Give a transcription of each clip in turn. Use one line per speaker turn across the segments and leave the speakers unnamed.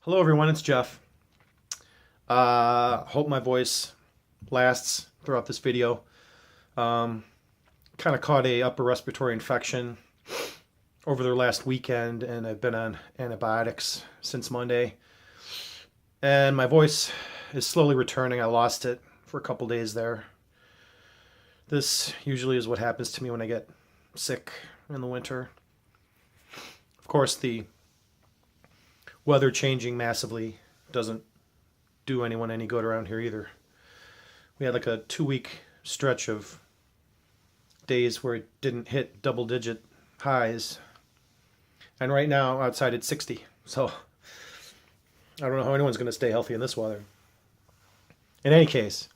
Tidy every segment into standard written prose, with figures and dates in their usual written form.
Hello everyone, it's Jeff. Hope my voice lasts throughout this video. Kind of caught a upper respiratory infection over the last weekend and I've been on antibiotics since Monday. And my voice is slowly returning. I lost it for a couple days there. This usually is what happens to me when I get sick in the winter. Of course, the weather changing massively doesn't do anyone any good around here either. We had like a 2-week stretch of days where it didn't hit double-digit highs. And right now outside it's 60. So I don't know how anyone's going to stay healthy in this weather. In any case,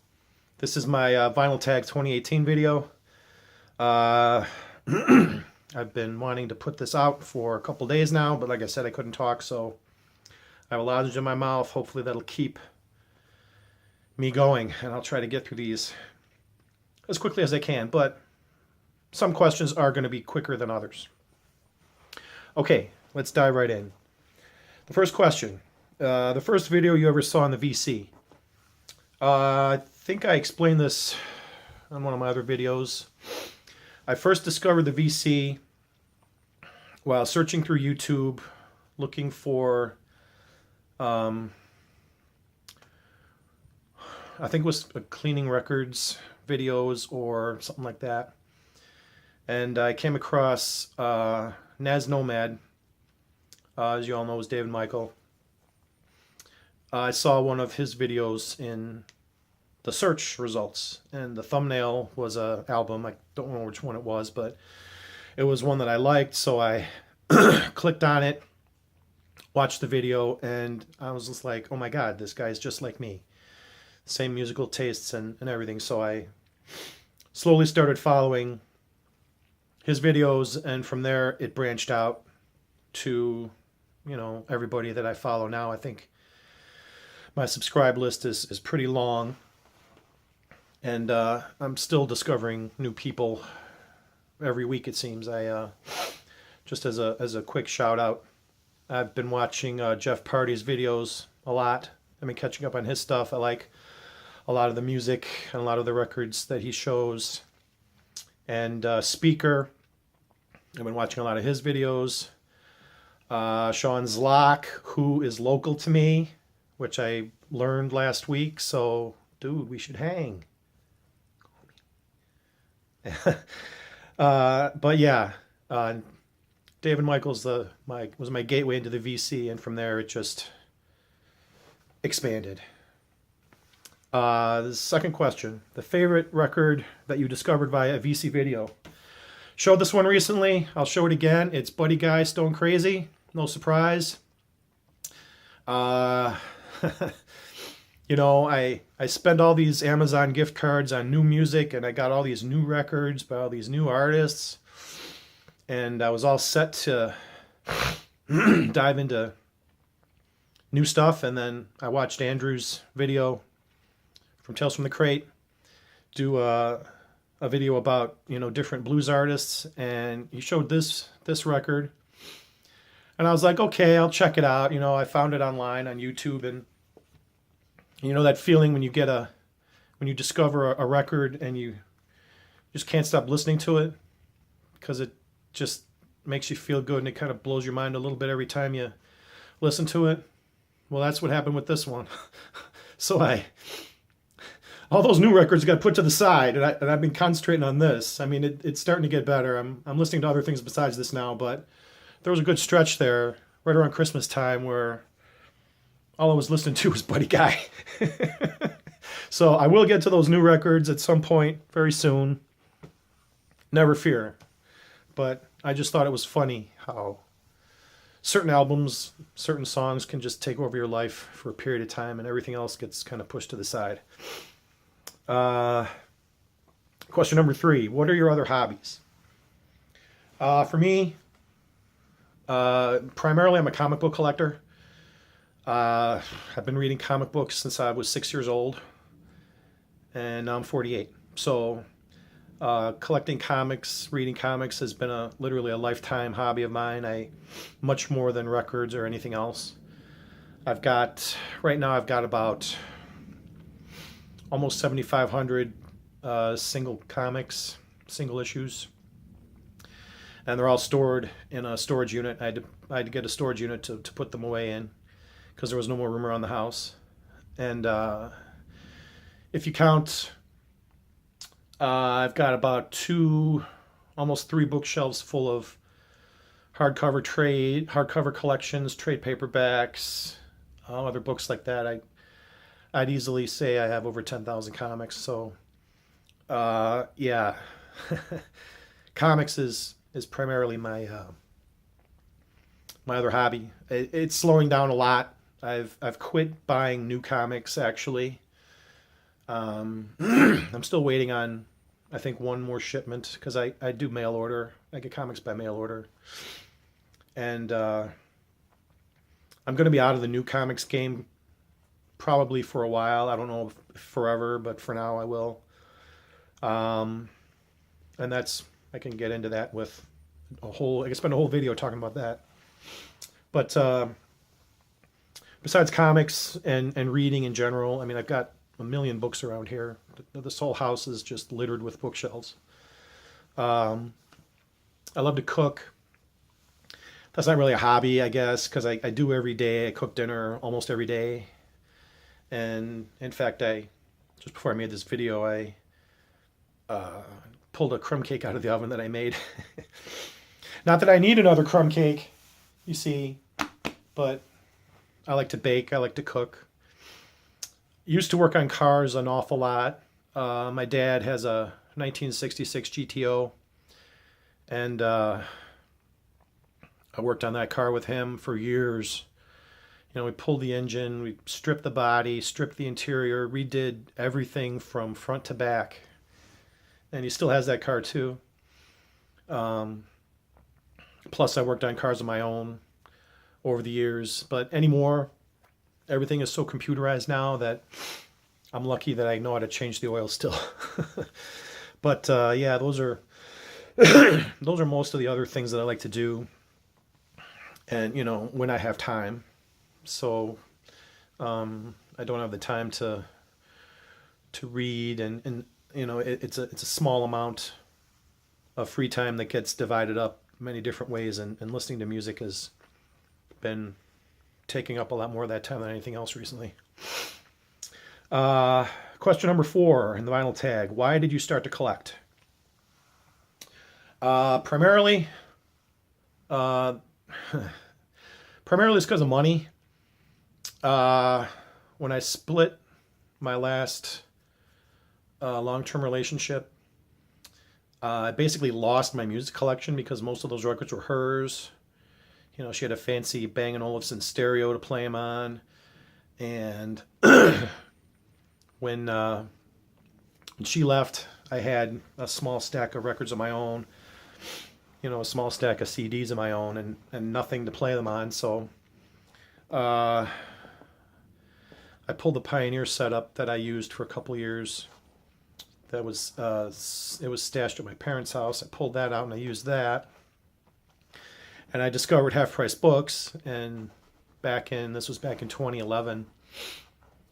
this is my Vinyl Tag 2018 video. I've been wanting to put this out for a couple days now, but like I said, I couldn't talk, so I have a lozenge in my mouth. Hopefully that'll keep me going, and I'll try to get through these as quickly as I can, but some questions are going to be quicker than others. Okay, let's dive right in. The first question. The first video you ever saw on the VC. I think I explained this on one of my other videos. I first discovered the VC while searching through YouTube, looking for I think it was cleaning records videos or something like that. And I came across Naz Nomad, as you all know, is David Michael. I saw one of his videos in the search results, and the thumbnail was an album. I don't know which one it was, but it was one that I liked, so I clicked on it, watched the video, and I was just like, oh my god, this guy's just like me. Same musical tastes and everything. So I slowly started following his videos, and from there it branched out to, you know, everybody that I follow now. I think my subscribe list is pretty long, and I'm still discovering new people every week, it seems. I just as a quick shout out, I've been watching Jeff Party's videos a lot. I've been catching up on his stuff. I like a lot of the music and a lot of the records that he shows. And Speaker, I've been watching a lot of his videos. Sean Zlock, who is local to me, which I learned last week. So, dude, we should hang. But yeah, David Michaels was my gateway into the VC, and from there it just expanded. The second question: the favorite record that you discovered via a VC video. Showed this one recently. I'll show it again. It's Buddy Guy, Stone Crazy. No surprise. You know, I spend all these Amazon gift cards on new music, and I got all these new records by all these new artists. And I was all set to dive into new stuff. And then I watched Andrew's video from Tales from the Crate do a video about, you know, different blues artists. And he showed this record. And I was like, okay, I'll check it out. You know, I found it online on YouTube. And you know that feeling when you discover a record and you just can't stop listening to it because it just makes you feel good, and it kind of blows your mind a little bit every time you listen to it. Well, that's what happened with this one. So all those new records got put to the side, and I've been concentrating on this. I mean, it's starting to get better. I'm listening to other things besides this now, but there was a good stretch there right around Christmas time where all I was listening to was Buddy Guy. So I will get to those new records at some point very soon. Never fear. But I just thought it was funny how certain albums, certain songs can just take over your life for a period of time, and everything else gets kind of pushed to the side. Question number 3. What are your other hobbies? For me, primarily I'm a comic book collector. I've been reading comic books since I was 6 years old, and now I'm 48. So collecting comics, reading comics has been literally a lifetime hobby of mine. Much more than records or anything else. Right now I've got about almost 7,500 single comics, single issues, and they're all stored in a storage unit. I had to get a storage unit to put them away in because there was no more room around the house. And if you count, I've got about almost three bookshelves full of hardcover collections, trade paperbacks, other books like that. I'd easily say I have over 10,000 comics. So, yeah, comics is primarily my other hobby. It's slowing down a lot. I've quit buying new comics actually. I'm still waiting on, I think, one more shipment because I do mail order. I get comics by mail order, and I'm going to be out of the new comics game probably for a while. I don't know if forever, but for now I will. And I can get into that with I can spend a whole video talking about that. But besides comics and reading in general, I mean, I've got a million books around here. This whole house is just littered with bookshelves. I love to cook. That's not really a hobby, I guess, because I do every day. I cook dinner almost every day. And in fact, just before I made this video, I pulled a crumb cake out of the oven that I made. Not that I need another crumb cake, you see, but I like to bake. I like to cook. Used to work on cars an awful lot. My dad has a 1966 GTO, and I worked on that car with him for years. You know, we pulled the engine, we stripped the body, stripped the interior, redid everything from front to back. And he still has that car too. Plus, I worked on cars of my own over the years. But anymore, everything is so computerized now that I'm lucky that I know how to change the oil still. But yeah, those are those are most of the other things that I like to do. And you know, when I have time. So I don't have the time to read, and you know, it's a small amount of free time that gets divided up many different ways, and listening to music has been taking up a lot more of that time than anything else recently. Question number 4 in the vinyl tag: why did you start to collect? Primarily it's because of money. When I split my last long-term relationship, I basically lost my music collection because most of those records were hers. You know, she had a fancy Bang & Olufsen stereo to play them on, and when she left, I had a small stack of records of my own. You know, a small stack of CDs of my own, and nothing to play them on. So I pulled the Pioneer setup that I used for a couple years. That was it was stashed at my parents' house. I pulled that out and I used that. And I discovered Half Price Books, and this was back in 2011.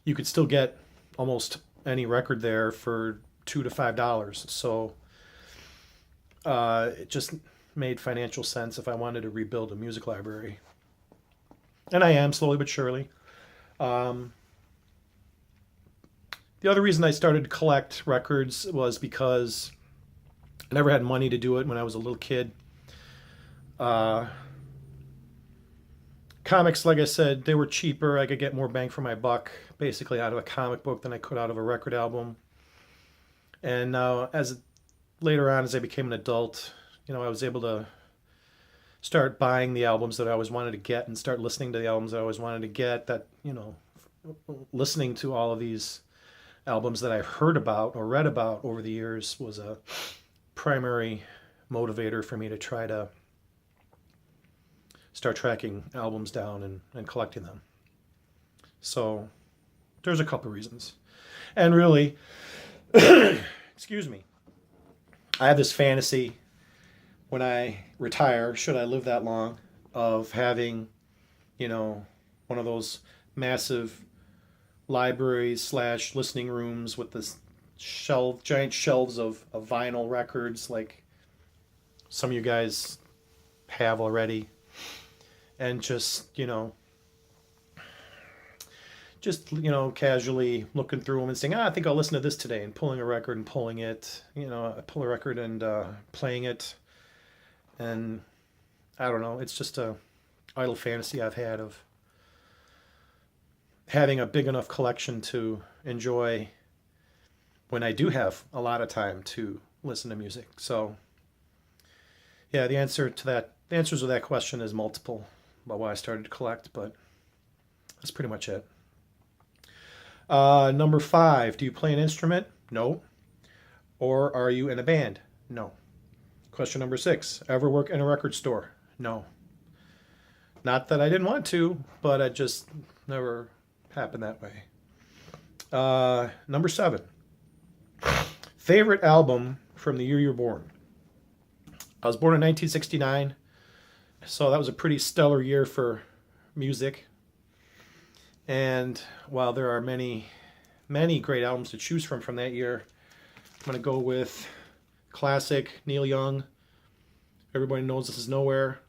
You could still get almost any record there for $2 to $5. So it just made financial sense if I wanted to rebuild a music library. And I am, slowly but surely. The other reason I started to collect records was because I never had money to do it when I was a little kid. Comics, like I said, they were cheaper. I could get more bang for my buck, basically, out of a comic book than I could out of a record album. And now, later on, as I became an adult, you know, I was able to start buying the albums that I always wanted to get and start listening to the albums that I always wanted to get. That, you know, listening to all of these albums that I've heard about or read about over the years was a primary motivator for me to try to start tracking albums down and collecting them. So there's a couple reasons. And really, excuse me, I have this fantasy when I retire, should I live that long, of having, you know, one of those massive libraries slash listening rooms with this giant shelves of vinyl records like some of you guys have already. And just casually looking through them and saying, I think I'll listen to this today, and pulling a record and pulling it. I pull a record and playing it. And I don't know, it's just a idle fantasy I've had of having a big enough collection to enjoy when I do have a lot of time to listen to music. So yeah, the answers to that question is multiple about why I started to collect, but that's pretty much it. Number 5, do you play an instrument? No. Or are you in a band? No. Question number 6, ever work in a record store? No. Not that I didn't want to, but it just never happened that way. Number 7, favorite album from the year you were born? I was born in 1969, so that was a pretty stellar year for music. And while there are many, many great albums to choose from that year, I'm going to go with classic Neil Young. Everybody knows This Is Nowhere.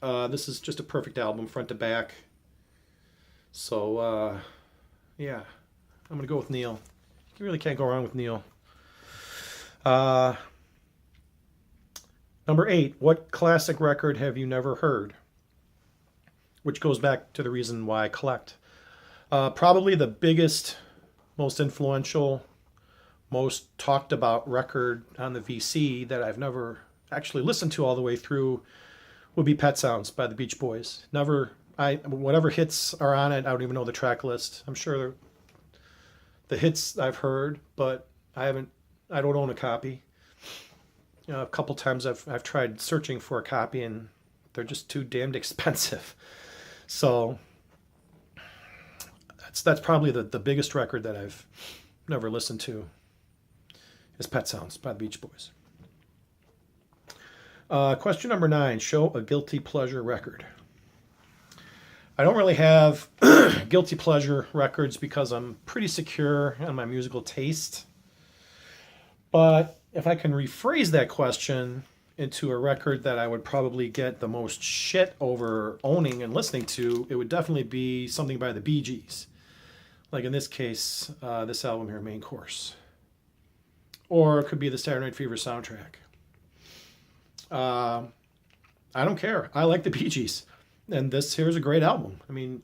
This is just a perfect album, front to back. So, yeah, I'm going to go with Neil. You really can't go wrong with Neil. Number 8, what classic record have you never heard? Which goes back to the reason why I collect. Probably the biggest, most influential, most talked about record on the VC that I've never actually listened to all the way through would be Pet Sounds by the Beach Boys. Whatever hits are on it, I don't even know the track list. I'm sure the hits I've heard, but I don't own a copy. A couple times I've tried searching for a copy and they're just too damned expensive. So that's probably the biggest record that I've never listened to is Pet Sounds by the Beach Boys. Question number 9, show a guilty pleasure record. I don't really have guilty pleasure records because I'm pretty secure on my musical taste. But if I can rephrase that question into a record that I would probably get the most shit over owning and listening to, it would definitely be something by the Bee Gees. Like in this case, this album here, Main Course. Or it could be the Saturday Night Fever soundtrack. I don't care. I like the Bee Gees. And this here's a great album. I mean,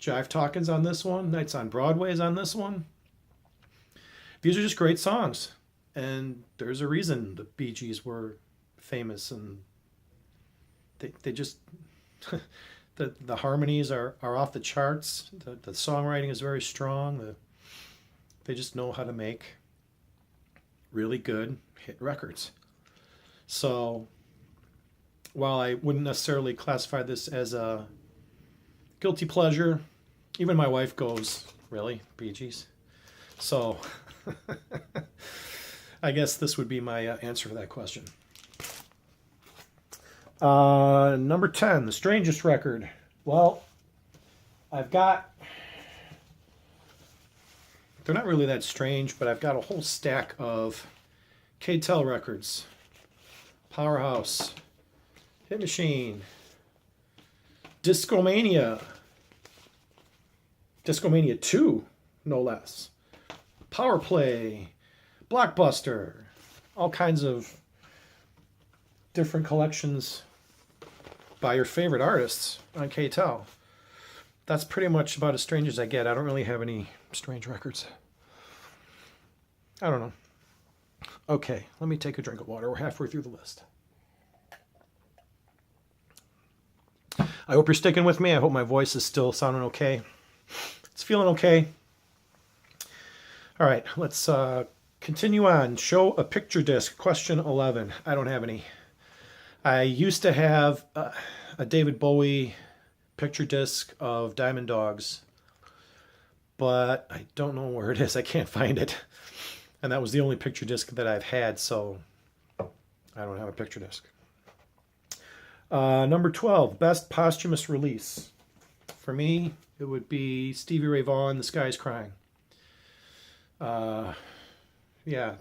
Jive Talkin's on this one. Nights on Broadway's on this one. These are just great songs. And there's a reason the Bee Gees were famous, and they just the harmonies are off the charts. The songwriting is very strong. They just know how to make really good hit records. So while I wouldn't necessarily classify this as a guilty pleasure, even my wife goes, really, Bee Gees? So I guess this would be my answer for that question. Number 10, the strangest record. Well, they're not really that strange, but I've got a whole stack of K-Tel records. Powerhouse, Hit Machine, Discomania 2, no less, Power Play, Blockbuster, all kinds of different collections by your favorite artists on K-Tel. That's pretty much about as strange as I get. I don't really have any strange records. I don't know. Okay, let me take a drink of water. We're halfway through the list. I hope you're sticking with me. I hope my voice is still sounding okay. It's feeling okay. All right, let's continue on. Show a picture disc. Question 11. I don't have any. I used to have a David Bowie picture disc of Diamond Dogs, but I don't know where it is. I can't find it. And that was the only picture disc that I've had, so I don't have a picture disc. Number 12, best posthumous release. For me, it would be Stevie Ray Vaughan, The Sky's Crying. Yeah,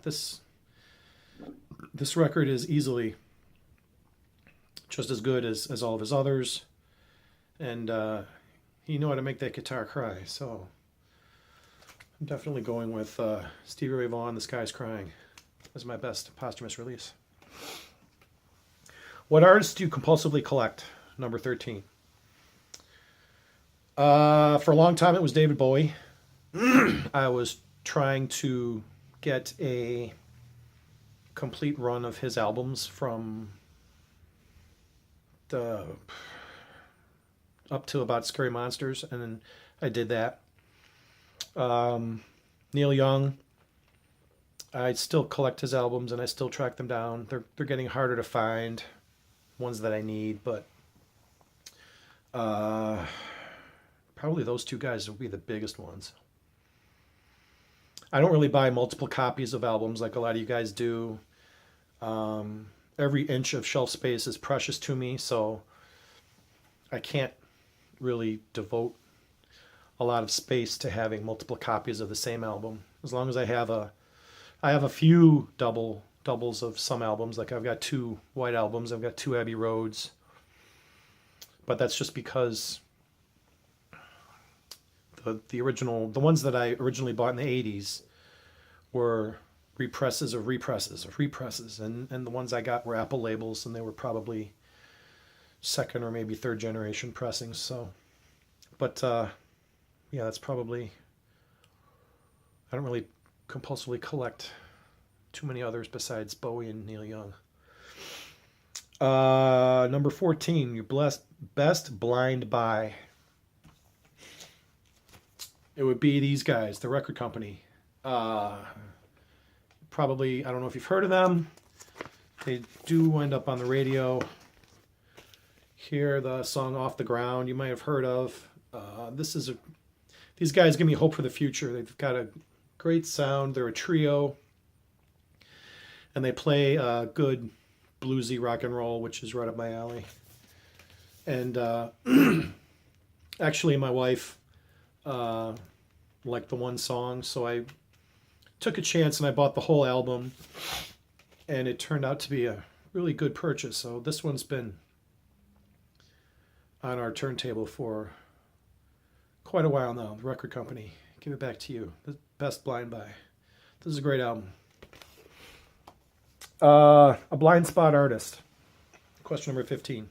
this record is easily just as good as all of his others, and he knew how to make that guitar cry. So I'm definitely going with Stevie Ray Vaughan, The Sky's Crying as my best posthumous release. What artists do you compulsively collect? Number 13. For a long time, it was David Bowie. I was trying to get a complete run of his albums from the up to about Scary Monsters, and then I did that. Neil Young, I still collect his albums and I still track them down. They're getting harder to find, ones that I need, but probably those two guys will be the biggest ones. I don't really buy multiple copies of albums like a lot of you guys do. Every inch of shelf space is precious to me, so I can't really devote a lot of space to having multiple copies of the same album. As long as I have a few doubles of some albums. Like I've got 2 White Albums, I've got 2 Abbey Roads, but that's just because the ones that I originally bought in the 80s were represses of represses of represses, and the ones I got were Apple labels, and they were probably 2nd or maybe 3rd generation pressings. So, but yeah, that's probably, I don't really compulsively collect too many others besides Bowie and Neil Young. Number 14, your best blind buy. It would be these guys, the record company. Probably, I don't know if you've heard of them. They do wind up on the radio. Here, the song Off the Ground, you might have heard of. These guys give me hope for the future. They've got a great sound. They're a trio. And they play good bluesy rock and roll, which is right up my alley. And actually, my wife liked the one song, so I took a chance and I bought the whole album, and it turned out to be a really good purchase. So this one's been on our turntable for quite a while now. The record company, give it back to you. The best blind buy. This is a great album. A blind spot artist. Question number 15.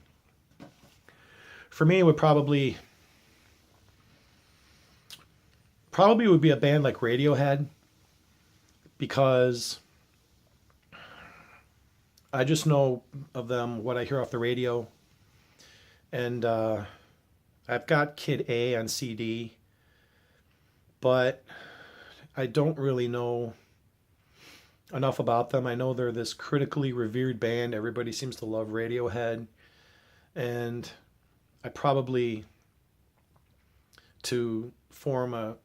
For me, it would probably would be a band like Radiohead, because I just know of them what I hear off the radio, and I've got Kid A on CD, but I don't really know enough about them. I know they're this critically revered band. Everybody seems to love Radiohead, and I probably, to form a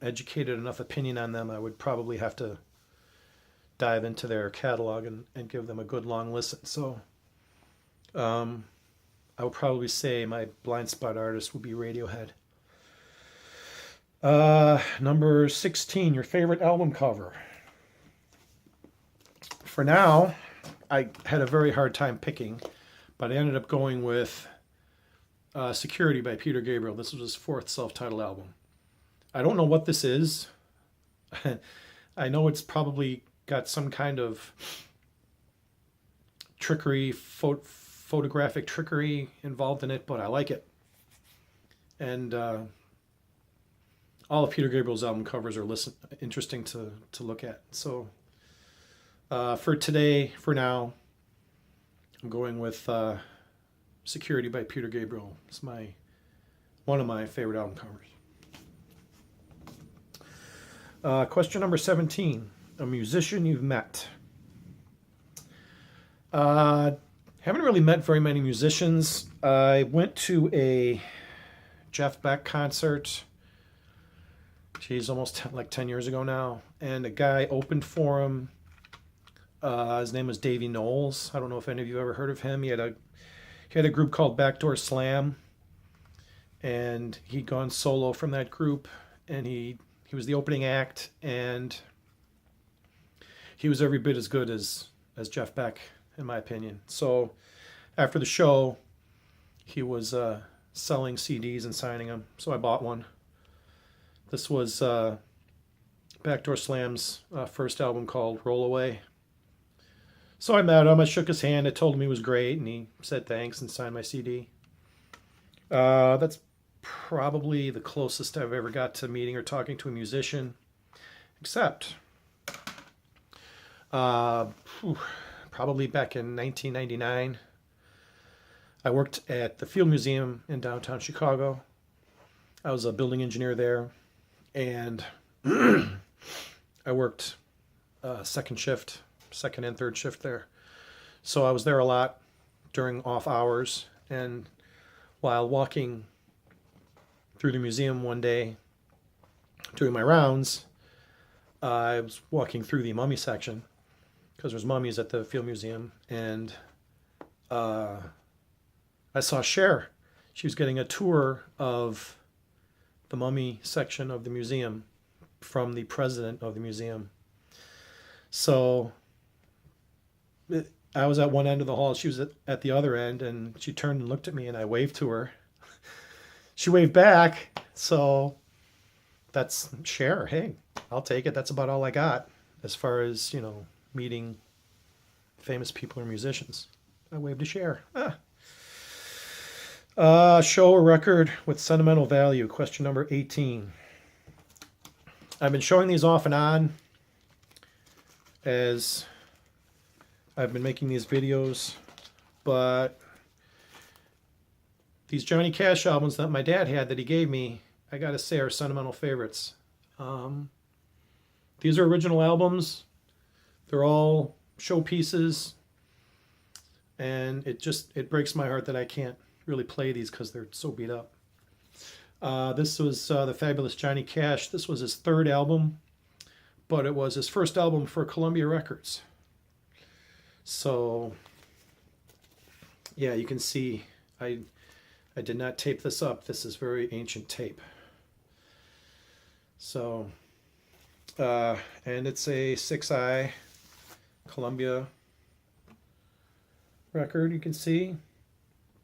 educated enough opinion on them, I would probably have to dive into their catalog and give them a good long listen. So I would probably say my blind spot artist would be Radiohead. Number 16, your favorite album cover. For now, I had a very hard time picking, but I ended up going with Security by Peter Gabriel. This was his 4th self-titled album. I don't know what this is. I know it's probably got some kind of trickery, photographic trickery involved in it, but I like it. And all of Peter Gabriel's album covers are interesting to look at. So for today, for now, I'm going with Security by Peter Gabriel. It's one of my favorite album covers. Question number 17. A musician you've met. Haven't really met very many musicians. I went to a Jeff Beck concert. Geez, almost like 10 years ago now. And a guy opened for him. His name was Davey Knowles. I don't know if any of you ever heard of him. He had a group called Backdoor Slam. and he'd gone solo from that group, and he was the opening act, and he was every bit as good as Jeff Beck, in my opinion. So after the show, he was selling CDs and signing them, so I bought one. This was Backdoor Slam's first album called Roll Away. So I met him, I shook his hand, I told him he was great, and he said thanks and signed my CD. That's probably the closest I've ever got to meeting or talking to a musician, except probably back in 1999. I worked at the Field Museum in downtown Chicago. I was a building engineer there, and I worked second and third shift there. So I was there a lot during off hours, and while walking through the museum one day doing my rounds, I was walking through the mummy section because there's mummies at the Field Museum, and I saw Cher. She was getting a tour of the mummy section of the museum from the president of the museum. So I was at one end of the hall, she was at the other end, and she turned and looked at me, and I waved to her. She waved back, so that's Cher. Hey, I'll take it. That's about all I got as far as, meeting famous people or musicians. I waved to Cher. Show or record with sentimental value, question number 18. I've been showing these off and on as I've been making these videos, but these Johnny Cash albums that my dad had that he gave me, I gotta say, are sentimental favorites. These are original albums. They're all showpieces, and it breaks my heart that I can't really play these because they're so beat up. This was the Fabulous Johnny Cash. This was his third album, but it was his first album for Columbia Records. So, yeah, you can see I did not tape this up. This is very ancient tape. So, and it's a 6i Columbia record, you can see,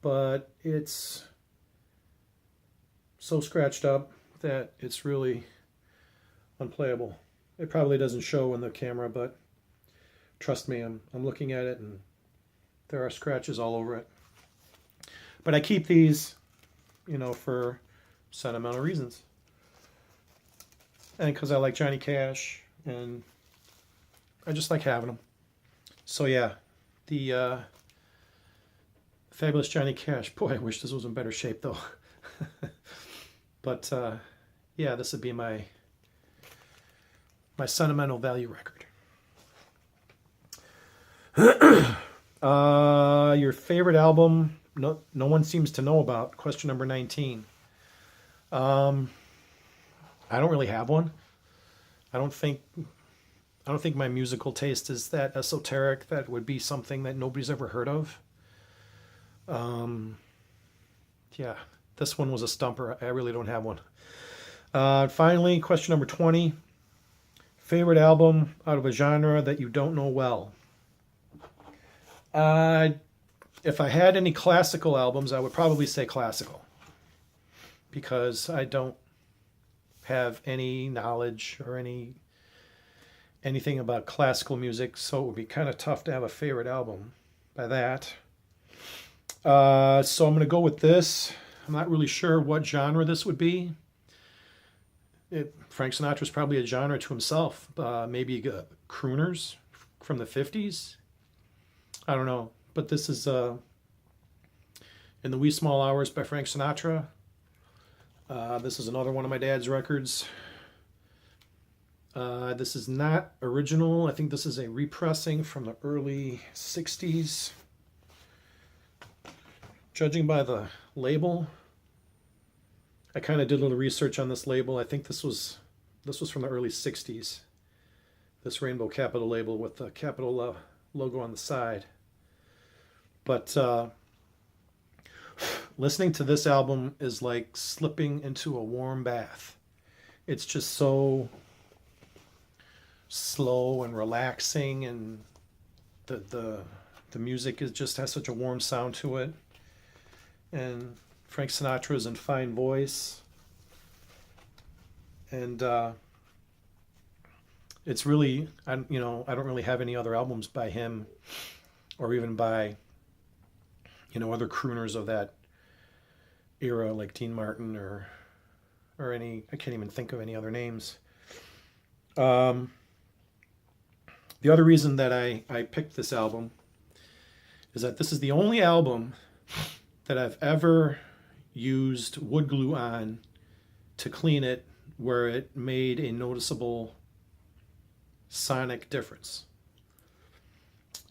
but it's so scratched up that it's really unplayable. It probably doesn't show in the camera, but trust me, I'm looking at it and there are scratches all over it. But I keep these, for sentimental reasons. And because I like Johnny Cash, and I just like having them. So yeah, the Fabulous Johnny Cash. Boy, I wish this was in better shape though. But yeah, this would be my sentimental value record. Your favorite album? No one seems to know about. Question number 19. I don't really have one. I don't think my musical taste is that esoteric that would be something that nobody's ever heard of. Yeah, this one was a stumper. I really don't have one. Finally, question number 20. Favorite album out of a genre that you don't know well? If I had any classical albums, I would probably say classical, because I don't have any knowledge or anything about classical music, so it would be kind of tough to have a favorite album by that. So I'm going to go with this. I'm not really sure what genre this would be. Frank Sinatra's probably a genre to himself. Maybe crooners from the 50s. I don't know. But this is In the Wee Small Hours by Frank Sinatra. This is another one of my dad's records. This is not original. I think this is a repressing from the early 60s. Judging by the label, I kind of did a little research on this label. I think this was from the early 60s. This Rainbow Capital label with the Capital logo on the side. But listening to this album is like slipping into a warm bath. It's just so slow and relaxing, and the music is just has such a warm sound to it. And Frank Sinatra is in fine voice, and it's really, I don't really have any other albums by him, or even by other crooners of that era like Dean Martin or any, I can't even think of any other names. The other reason that I picked this album is that this is the only album that I've ever used wood glue on to clean it where it made a noticeable sonic difference.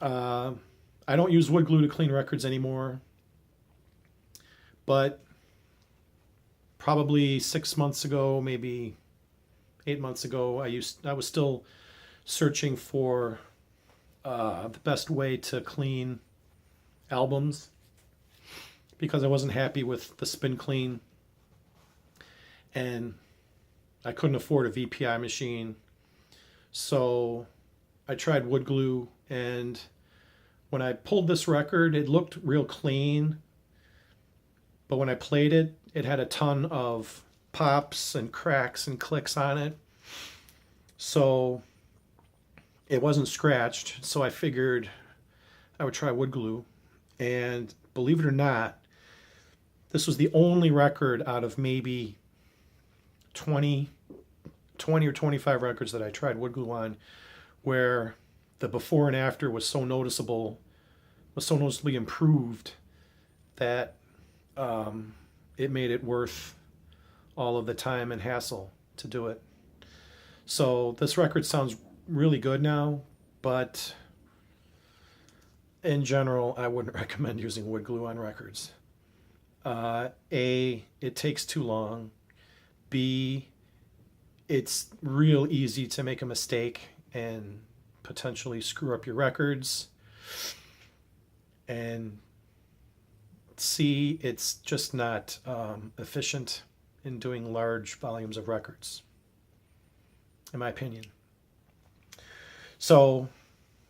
I don't use wood glue to clean records anymore, but probably 6 months ago, maybe 8 months ago, I was still searching for the best way to clean albums because I wasn't happy with the spin clean, and I couldn't afford a VPI machine. So I tried wood glue, and when I pulled this record, it looked real clean, but when I played it, it had a ton of pops and cracks and clicks on it. So it wasn't scratched, so I figured I would try wood glue. And believe it or not, this was the only record out of maybe 20 or 25 records that I tried wood glue on where the before and after was so noticeably improved that it made it worth all of the time and hassle to do it. So this record sounds really good now, but in general, I wouldn't recommend using wood glue on records. A, it takes too long. B, it's real easy to make a mistake and potentially screw up your records. And C, it's just not efficient in doing large volumes of records, in my opinion. So,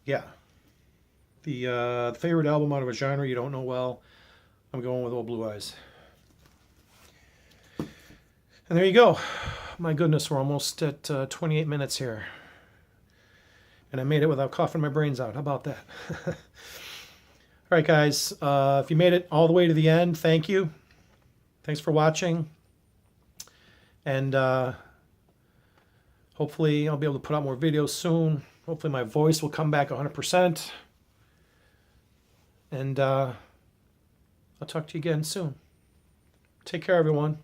yeah. The favorite album out of a genre you don't know well, I'm going with Old Blue Eyes. And there you go. My goodness, we're almost at 28 minutes here. And I made it without coughing my brains out. How about that? All right, guys. If you made it all the way to the end, thank you. Thanks for watching. And hopefully I'll be able to put out more videos soon. Hopefully my voice will come back 100%. And I'll talk to you again soon. Take care, everyone.